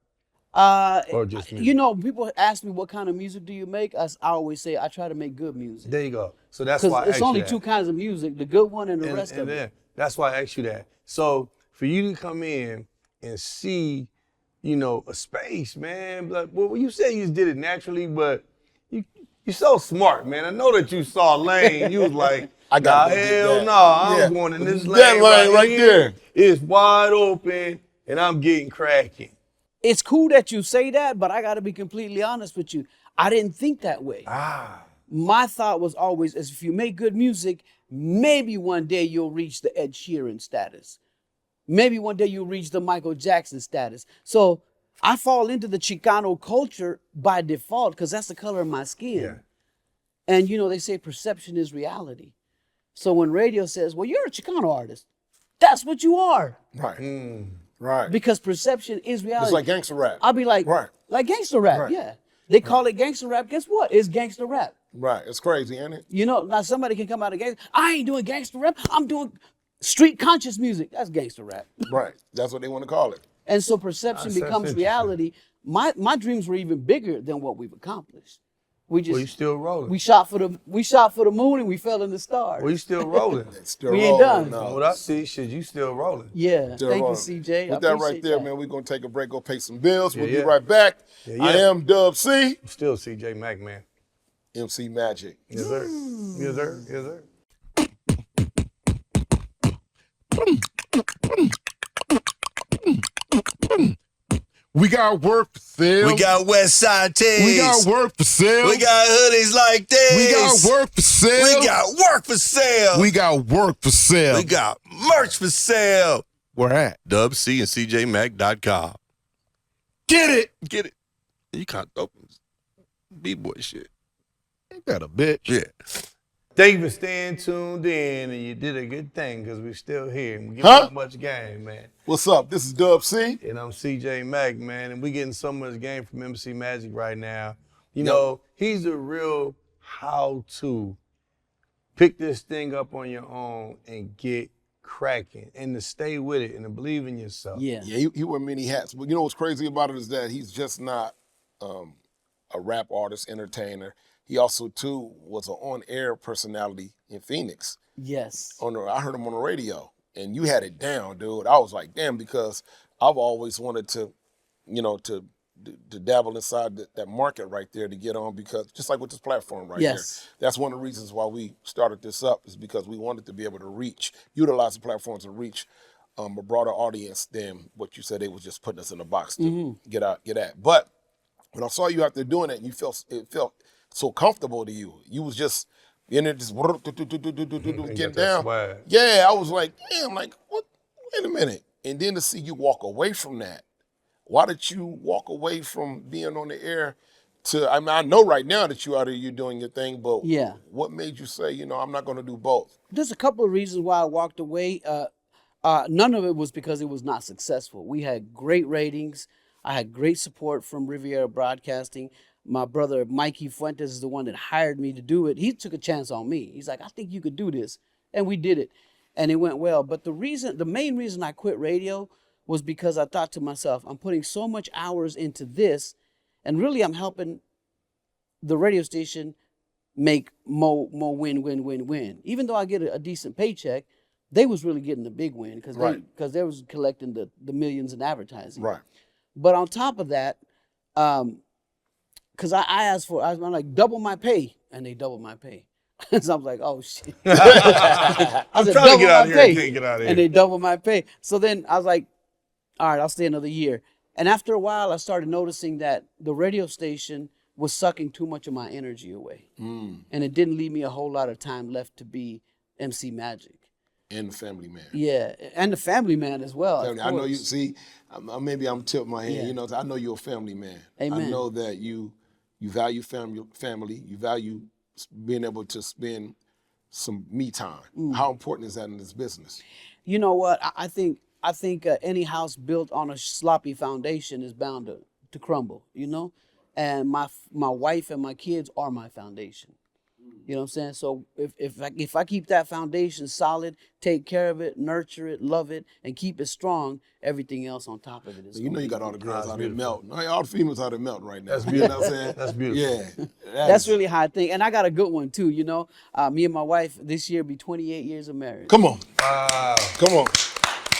E: Or just music?
F: People ask me what kind of music do you make. I always say I try to make good music.
E: There you go. So that's why I
F: it's
E: asked
F: only
E: you that.
F: two kinds of music: the good one and the rest of it.
E: That's why I asked you that. So for you to come in and see, a space, man. Like, well, you say you did it naturally, but you're so smart, man. I know that you saw a lane. You was like, I'm going in this lane.
D: That lane right there.
E: It's wide open, and I'm getting cracking.
F: It's cool that you say that, but I got to be completely honest with you. I didn't think that way. My thought was always, as if you make good music, maybe one day you'll reach the Ed Sheeran status. Maybe one day you'll reach the Michael Jackson status. So I fall into the Chicano culture by default because that's the color of my skin.
E: Yeah.
F: And, they say perception is reality. So when radio says, well, you're a Chicano artist, that's what you are.
D: Right. Right.
F: Because perception is reality.
D: It's like gangster rap.
F: I'll be like, like gangster rap,
D: Right.
F: yeah. They call it gangster rap. Guess what? It's gangster rap.
D: Right. It's crazy, ain't it?
F: Now somebody can come out of gangster. I ain't doing gangster rap. I'm doing street conscious music. That's gangster rap.
D: Right. That's what they want to call it.
F: And so perception becomes reality. My dreams were even bigger than what we've accomplished. We just
E: Well, you still rolling.
F: we shot for the moon and we fell in the stars.
E: Well, you still rolling.
D: Still
F: We ain't
D: rolling,
F: done.
D: no.
E: From what I see, shit, you still rolling.
F: Yeah,
D: Still
F: thank
D: rolling.
F: you, CJ.
D: With
F: I
D: that right
F: appreciate
D: there,
F: that.
D: man, we're going to take a break, go pay some bills. We'll
E: Yeah,
D: be right back.
E: Yeah,
D: I
E: yeah.
D: am Dub C,
E: I'm still CJ Mac, man.
D: MC Magic.
E: Yes, sir. Yes, sir. Yes, sir.
A: We got work for sale.
G: We got West Side tees.
A: We got work for sale.
G: We got hoodies like this.
A: We got work for sale.
G: We got work for sale.
A: We got work for sale.
G: We got merch for sale.
A: Where at?
G: DubC and CJMac.com.
A: Get it.
G: Get it? You can't open B-boy shit.
A: Ain't that a bitch?
G: Yeah.
E: Thank you for staying tuned in, and you did a good thing because we're still here. And we give
D: Huh?
E: so much game, man.
D: What's up? This is Dub C.
E: And I'm CJ Mac, man, and we getting so much game from MC Magic right now. You know, he's a real how-to pick this thing up on your own and get cracking and to stay with it and to believe in yourself.
F: Yeah.
D: Yeah, he wear many hats. But you know what's crazy about it is that he's just not a rap artist, entertainer. He also, too, was an on-air personality in Phoenix.
F: Yes.
D: I heard him on the radio, and you had it down, dude. I was like, damn, because I've always wanted to, to dabble inside that market right there to get on, because just like with this platform right
F: Yes.
D: here, that's one of the reasons why we started this up, is because we wanted to be able to utilize the platforms to reach a broader audience than what you said they was just putting us in a box to get at. But when I saw you out there doing it, and it felt so comfortable to you. You was just in there, just getting down.
E: Swag.
D: Yeah, I was like, damn, like, what? Wait a minute. And then to see you walk away from that. Why did you walk away from being on the air to, I mean, I know right now that you out there, you're doing your thing, but
F: Yeah.
D: what made you say, I'm not going to do both?
F: There's a couple of reasons why I walked away. None of it was because it was not successful. We had great ratings. I had great support from Riviera Broadcasting. My brother, Mikey Fuentes, is the one that hired me to do it. He took a chance on me. He's like, I think you could do this. And we did it. And it went well. But the main reason I quit radio was because I thought to myself, I'm putting so much hours into this, and really I'm helping the radio station make more win. Even though I get a decent paycheck, they was really getting the big win because they was collecting the millions in advertising.
D: Right.
F: But on top of that, because I asked for, I'm like, double my pay, and they doubled my pay. So I was like, oh shit.
E: I'm trying to get out of here. I can't get out of here.
F: And they doubled my pay. So then I was like, all right, I'll stay another year. And after a while, I started noticing that the radio station was sucking too much of my energy away. And it didn't leave me a whole lot of time left to be MC Magic.
D: And the family man.
F: Yeah, and the family man as well.
D: I know you, see, maybe I'm tipping my hand,
F: Yeah.
D: I know you're a family man.
F: Amen.
D: I know that you value family, you value being able to spend some me time. How important is that in this business?
F: You know what? I think any house built on a sloppy foundation is bound to crumble, And my wife and my kids are my foundation. You know what I'm saying? So if I keep that foundation solid, take care of it, nurture it, love it, and keep it strong, everything else on top of it is.
D: You know you got all the girls out there
E: beautiful.
D: melting. All the females out there melting right now.
E: That's
D: You know what I'm saying?
E: That's beautiful.
D: Yeah.
F: That's really how I think. And I got a good one too, Me and my wife this year be 28 years of marriage.
D: Come on.
E: Wow.
D: Come on.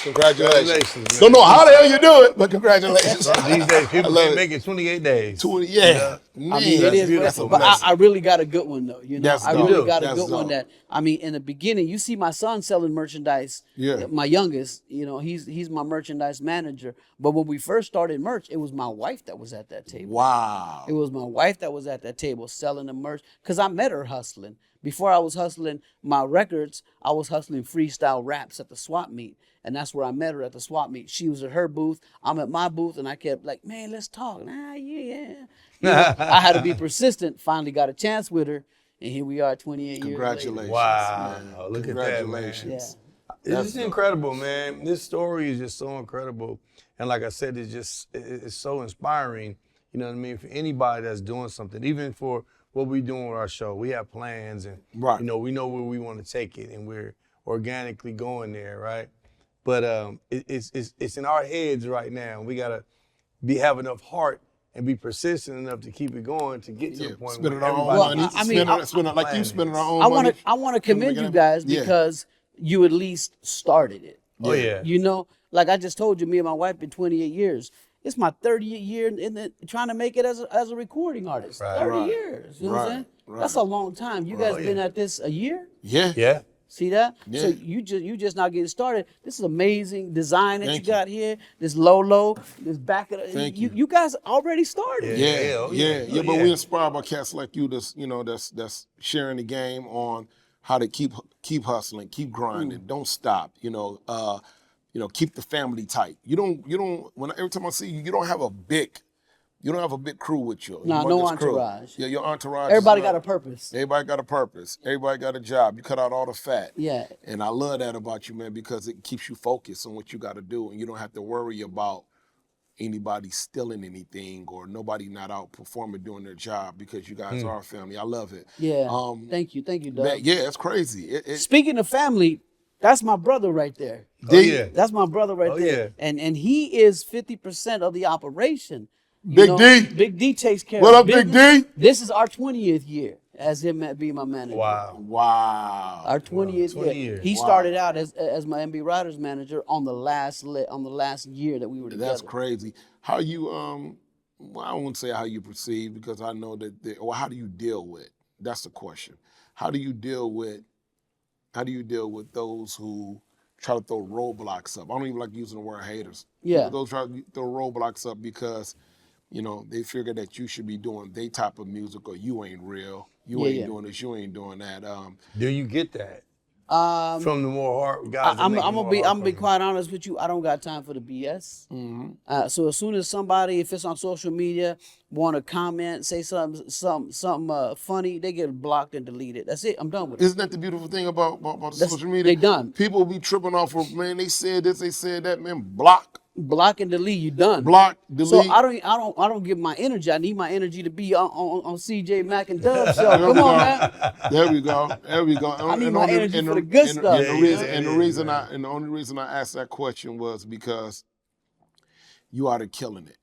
D: Congratulations.
E: Congratulations, man.
D: Don't know how the hell you do it, but congratulations.
E: These days, people
D: love
E: can't
D: it.
E: make it 28 days.
D: 20, yeah. Man,
F: I mean, it is,
D: beautiful.
F: but I really got a good one though.
D: That's
F: I
D: dope.
F: really got a
D: That's
F: good one
D: dope.
F: that, in the beginning, you see my son selling merchandise.
D: Yeah.
F: My youngest, he's my merchandise manager. But when we first started merch, it was my wife that was at that table.
D: Wow.
F: It was my wife that was at that table selling the merch because I met her hustling. Before I was hustling my records, I was hustling freestyle raps at the swap meet. And that's where I met her, at the swap meet. She was at her booth, I'm at my booth, and I kept like, man, let's talk. Yeah. I had to be persistent. Finally got a chance with her, and here we are 28 years later.
D: Congratulations.
E: Wow.
D: man.
E: Look at that, man.
D: Congratulations.
F: Yeah.
E: It's incredible, man. This story is just so incredible. And like I said, it's so inspiring, you know what I mean, for anybody that's doing something, even for what we doing with our show. We have plans and,
D: Right.
E: we know where we want to take it, and we're organically going there, right? But it's in our heads right now. We got to have enough heart and be persistent enough to keep it going to get to the point
D: Spending
E: where
D: our own
E: everybody.
D: money.
F: I mean,
D: spending like you spending our own
F: I
D: money.
F: want to commend you guys
D: Yeah.
F: because you at least started it.
E: Oh yeah.
F: You know, like I just told you, me and my wife been 28 years. It's my 30th year in trying to make it as a recording artist.
E: Right.
F: 30
D: Right.
F: years. You know what I'm
D: Right.
F: saying?
D: Right.
F: That's a long time. You guys been at this a year?
D: Yeah.
E: Yeah.
F: See that?
D: Yeah.
F: So you just not getting started. This is amazing design that
D: Thank
F: you got here. This low, this back of the,
D: Thank
F: you.
D: you.
F: You guys already started.
D: Yeah. But we're inspired by cats like you that's sharing the game on how to keep hustling, keep grinding, don't stop. Keep the family tight. You don't every time I see you, you don't have a big crew with you.
F: Nah,
D: Your
F: no
D: mother's crew.
F: entourage.
D: Yeah, your entourage.
F: Everybody
D: is
F: got
D: not-
F: a purpose.
D: Everybody got a purpose. Everybody got a job. You cut out all the fat.
F: Yeah.
D: And I love that about you, man, because it keeps you focused on what you got to do, and you don't have to worry about anybody stealing anything or nobody not out performing doing their job because you guys are a family. I love it.
F: Yeah. Thank you, Doug.
D: Man, yeah, it's crazy.
F: Speaking of family, that's my brother right there.
E: Oh, yeah.
F: That's my brother right
E: Oh,
F: there.
E: yeah.
F: And he is 50% of the operation. You
D: Big
F: know,
D: D.
F: Big D takes care
D: What
F: of
D: up, Big D?
F: This is our 20th year as him being my manager.
E: Wow.
D: Wow.
F: Our 20th
E: 20
F: year.
E: years.
F: He
D: Wow.
F: started out as my MB Riders manager on the last year that we were together.
D: That's crazy. How you well, I won't say how you perceive because I know that how do you deal with? That's the question. How do you deal with those who try to throw roadblocks up? I don't even like using the word haters.
F: Yeah.
D: Those try to throw roadblocks up because they figure that you should be doing their type of music or you ain't real. You ain't doing this, you ain't doing that.
E: Do you get that from the more hard guys?
F: I'm gonna be quite honest with you. I don't got time for the BS. So as soon as somebody, if it's on social media, want to comment, say something funny, they get blocked and deleted. That's it. I'm done with it.
D: Isn't that the beautiful thing about social media?
F: they done.
D: People be tripping off of, man, they said this, they said that, man, block
F: and delete. You done.
D: Block, delete.
F: So I don't give my energy. I need my energy to be on CJ Mack and Dub show. Come on, man.
D: There we go.
F: I need my energy for the good stuff.
D: The only reason I asked that question was because you are killing it,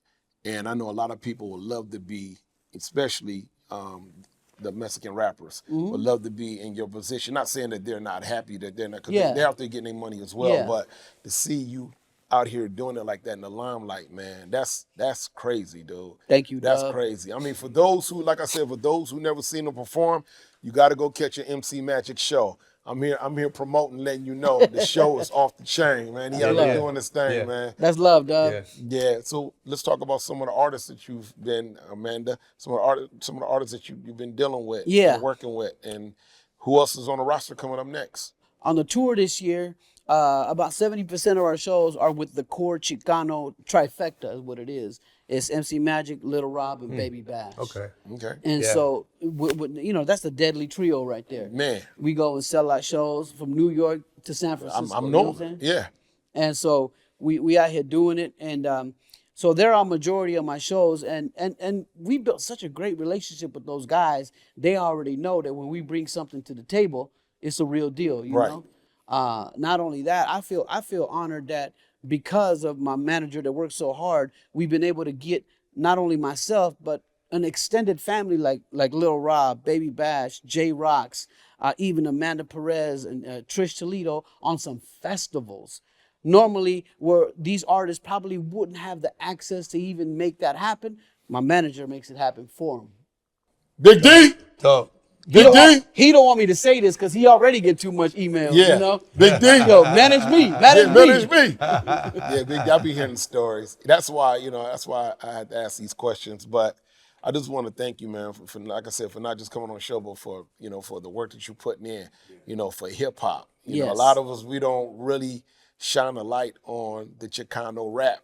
D: and I know a lot of people would love to be, especially the Mexican rappers, would love to be in your position. Not saying that they're not happy that they're not, because they're out there getting their money as well.
F: Yeah.
D: But to see you out here doing it like that in the limelight, man, that's crazy, dude.
F: Thank you,
D: That's
F: Dub.
D: crazy. I mean, for those who, like I said, for those who never seen him perform, you got to go catch an MC Magic show. I'm here promoting, letting you know the show is off the chain, man. He out there doing this thing, man.
F: That's love, Dub.
E: Yeah.
D: Yeah. So let's talk about some of the artists that you've been, Amanda. Some of the artists that you've been dealing with, and working with, and who else is on the roster coming up next?
F: On the tour this year, about 70% of our shows are with the core Chicano trifecta, is what it is. It's MC Magic, Little Rob, and Baby Bash.
E: Okay.
F: And so, that's the deadly trio right there.
D: Man.
F: We go and sell out shows from New York to San Francisco.
D: I'm
F: you know what
D: knowing.
F: I'm saying?
D: Yeah.
F: And so we out here doing it, and so they're our majority of my shows, and we built such a great relationship with those guys. They already know that when we bring something to the table, it's a real deal. You know. Not only that, I feel honored that because of my manager that works so hard, we've been able to get not only myself but an extended family like Lil Rob, Baby Bash, J Rocks, even Amanda Perez and Trish Toledo on some festivals. Normally, where these artists probably wouldn't have the access to even make that happen, my manager makes it happen for them.
D: Big D.
E: So,
F: He don't want me to say this because he already get too much emails.
D: Yeah.
F: You know,
D: Big D.
F: Yo, manage me.
D: Manage me. Yeah, Big D. I be hearing stories. That's why I had to ask these questions. But I just want to thank you, man, for like I said, for not just coming on the show, but for for the work that you're putting in, for hip hop. You know, a lot of us, we don't really shine a light on the Chicano rap.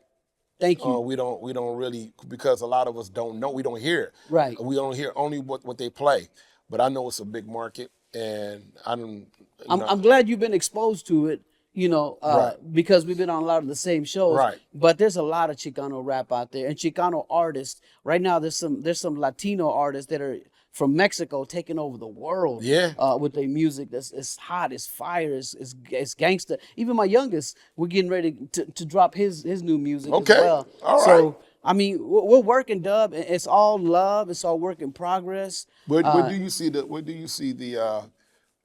F: Thank you.
D: We don't really, because a lot of us don't know. We don't hear it.
F: Right.
D: We don't hear only what they play. But I know it's a big market, and
F: I'm glad you've been exposed to it, because we've been on a lot of the same shows.
D: Right.
F: But there's a lot of Chicano rap out there, and Chicano artists. Right now, there's some Latino artists that are from Mexico taking over the world.
D: Yeah.
F: With their music, it's hot, it's fire, it's gangster. Even my youngest, we're getting ready to drop his new music as well.
D: All right.
F: So I mean, we're working, Dub. It's all love. It's all work in progress.
D: Where do you see the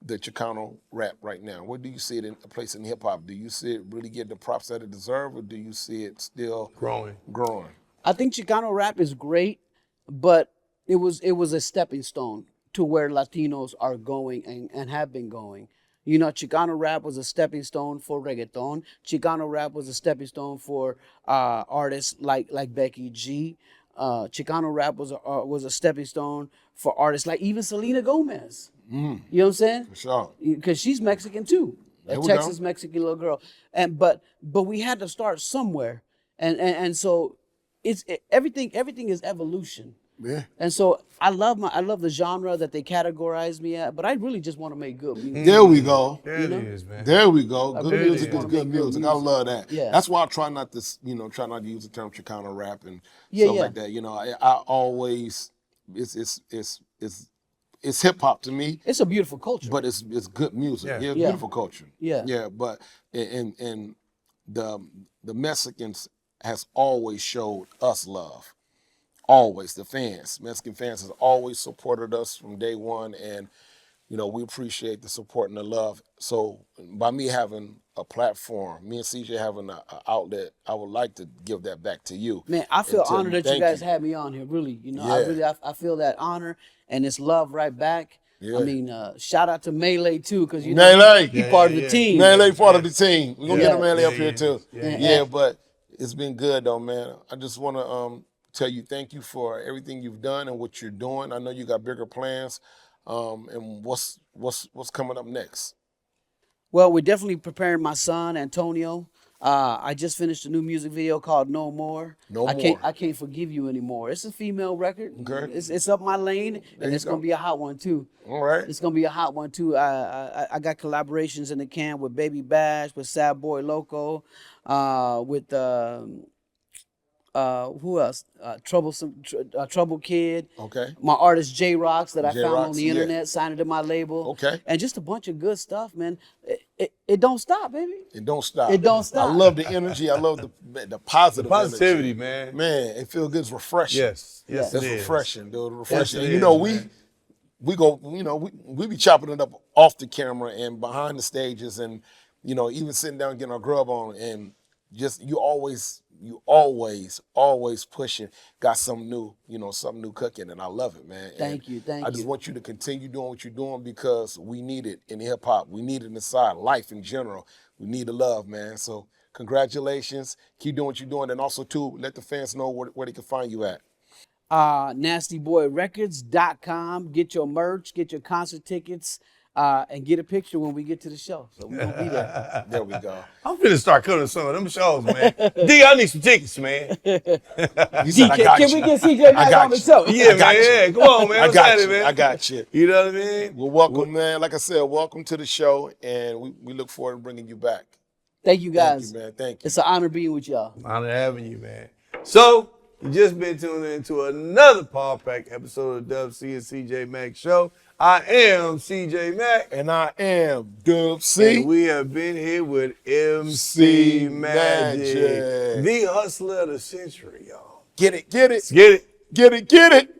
D: Chicano rap right now? Where do you see it in a place in hip hop? Do you see it really get the props that it deserves, or do you see it still
E: Growing.
F: I think Chicano rap is great, but it was a stepping stone to where Latinos are going and have been going. You know, Chicano rap was a stepping stone for reggaeton. Chicano rap was a stepping stone for artists like Becky G. Chicano rap was a stepping stone for artists like even Selena Gomez. You know what I'm saying?
D: For sure.
F: Because she's Mexican too, a
D: There we
F: Texas
D: go.
F: Mexican little girl. But we had to start somewhere, and so everything is evolution.
D: Yeah.
F: And so I love the genre that they categorize me at, but I really just want to make good music.
D: There we go.
E: There it is, man.
D: There we go. Good
F: really
D: music is
F: wanna
D: good
F: make good
D: music. I
F: music.
D: love that.
F: Yeah.
D: That's why I try not to use the term Chicano rap and
F: Yeah,
D: stuff
F: yeah.
D: like that. You know, I always it's hip hop to me,
F: It's a beautiful culture.
D: but it's good music.
E: Yeah.
D: Yeah, it's
F: Yeah.
D: beautiful culture.
F: Yeah.
D: Yeah, but and the Mexicans has always showed us love. Always, the fans, Mexican fans, has always supported us from day one, and you know we appreciate the support and the love. So by me having a platform, me and CJ having an outlet, I would like to give that back to you.
F: Man, I feel
D: and tell
F: honored that you
D: thank
F: guys had me on here. Really, you know,
D: Yeah.
F: I feel that honor and it's love right back.
D: Yeah.
F: I mean, shout out to Melee too, because you
D: Melee.
F: know he part of the
E: Yeah.
F: team.
D: Melee part of the team. We're gonna
F: Yeah.
D: get a Melee up
E: Yeah,
D: here
E: yeah.
D: too.
E: Yeah.
D: Yeah, but it's been good though, man. I just wanna tell you thank you for everything you've done and what you're doing. I know you got bigger plans. And what's coming up next?
F: Well, we're definitely preparing my son Antonio. I just finished a new music video called No More.
D: No
F: I
D: More.
F: can't forgive you anymore. It's a female record.
D: Okay.
F: It's up my lane, and
D: you
F: it's
D: go.
F: gonna be a hot one too.
D: All right.
F: It's gonna be a hot one too. I got collaborations in the can with Baby Bash, with Sad Boy Loco, with who else? Trouble Kid.
D: Okay.
F: My artist J Rocks that I
D: J
F: found on
D: Rocks,
F: the
D: yeah.
F: internet, signed it to my label.
D: Okay.
F: And just a bunch of good stuff, man. It don't stop, baby.
D: It don't stop.
F: It don't stop.
D: I love the energy. I love the positive
E: Positivity,
D: energy.
E: man.
D: Man, it feels good. It's refreshing.
E: Yes. Yes,
D: It's
E: it is.
D: refreshing, dude. Refreshing.
E: Yes, it
D: And you know,
E: is, man.
D: we go, you know, we be chopping it up off the camera and behind the stages, and you know, even sitting down getting our grub on, and just you always pushing, got something new cooking, and I love it, man.
F: Thank
D: And
F: you, thank
D: I just
F: you.
D: want you to continue doing what you're doing because we need it in hip hop. We need it inside life in general. We need the love, man. So congratulations. Keep doing what you're doing, and also too, let the fans know where they can find you at.
F: NastyBoyRecords.com. Get your merch, get your concert tickets, and get a picture when we get to the show. So we're gonna be there.
D: There we go.
E: I'm finna start cutting some of them shows, man. D, I need some tickets, man.
D: He
F: G,
D: said, I got
F: can
D: you.
F: we get CJ Mack
D: got
F: on the
D: you.
F: show?
E: Yeah,
D: I got
E: man.
D: you.
E: Yeah, come on, man.
D: I
E: What's
D: got
E: happening,
D: you.
E: man?
D: I got you.
E: You know what I mean?
D: Well, welcome, man. Like I said, welcome to the show, and we look forward to bringing you back.
F: Thank you guys.
D: Thank you, man. Thank you.
F: It's an honor being with y'all.
E: Honor having you, man. So, you just been tuning into another Paul Pack episode of Dub C and CJ Mack Show. I am CJ Mack.
D: And I am Dub C.
E: And we have been here with MC Magic,
D: Magic.
E: the hustler of the century, y'all.
D: Get it, get it,
E: Get it?
D: get it, get it.